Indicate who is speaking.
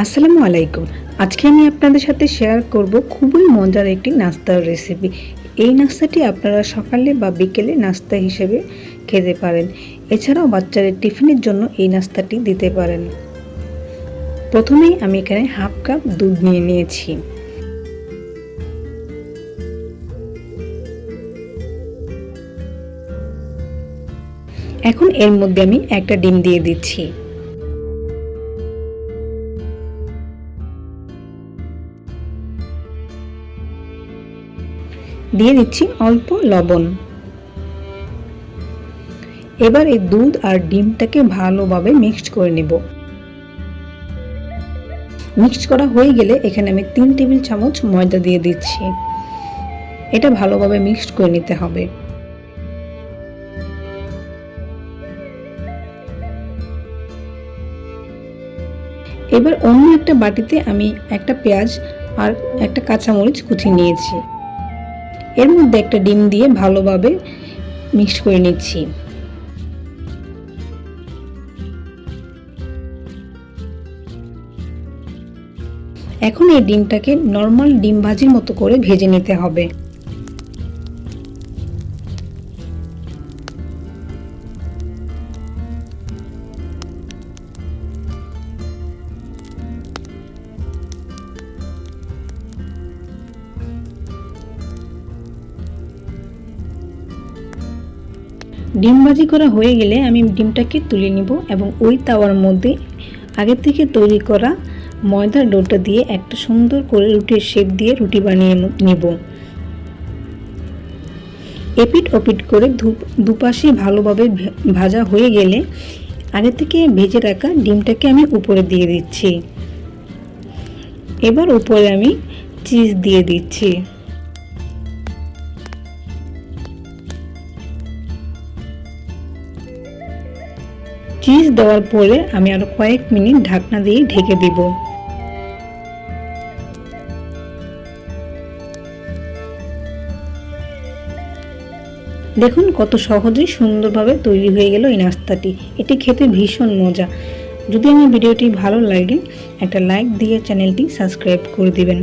Speaker 1: আসসালামু আলাইকুম। আজকে আমি আপনাদের সাথে শেয়ার করব খুবই মজার একটি নাস্তার রেসিপি। এই নাস্তাটি আপনারা সকালে বা বিকেলে নাস্তা হিসেবে খেতে পারেন। এছাড়াও বাচ্চাদের টিফিনের জন্য এই নাস্তাটি দিতে পারেন। প্রথমেই আমি এখানে হাফ কাপ দুধ নিয়ে নিয়েছি। এখন এর মধ্যে আমি একটা ডিম দিয়ে দিচ্ছি। দিয়ে দিচ্ছি অল্প লবণ। এবার এই দুধ আর ডিমটাকে ভালোভাবে মিক্সড করে নেব। মিক্সড করা হয়ে গেলে এখানে আমি 3 টেবিল চামচ ময়দা দিয়ে দিচ্ছি। এটা ভালোভাবে মিক্সড করে নিতে হবে। এবার অন্য একটা বাটিতে আমি একটা পেঁয়াজ আর একটা কাঁচামরিচ কুচি নিয়েছি। এর মধ্যে একটা ডিম দিয়ে ভালোভাবে মিক্স করে নিচ্ছি। এখন এই ডিমটাকে নরমাল ডিম ভাজির মতো করে ভেজে নিতে হবে। ডিম ভাজি করা হয়ে গেলে আমি ডিমটাকে তুলে নিব এবং ওই তাওয়ার মধ্যে আগে থেকে তৈরি করা ময়দার ডোটা দিয়ে একটা সুন্দর করে রুটির শেপ দিয়ে রুটি বানিয়ে নিব। এপিট ওপিট করে দুপাশে ভালোভাবে ভাজা হয়ে গেলে আগে থেকে ভেজে রাখা ডিমটাকে আমি উপরে দিয়ে দিচ্ছি। এবার উপরে আমি চিজ দিয়ে দিচ্ছি। চিজ দেওয়ার পরে আমি আরো কয়েক মিনিট ঢাকনা দিয়ে ঢেকে দিব। দেখুন কত সহজেই সুন্দরভাবে তৈরি হয়ে গেল এই নাস্তাটি। এটি খেতে ভীষণ মজা। যদি আমার ভিডিওটি ভালো লাগে একটা লাইক দিয়ে চ্যানেলটি সাবস্ক্রাইব করে দিবেন।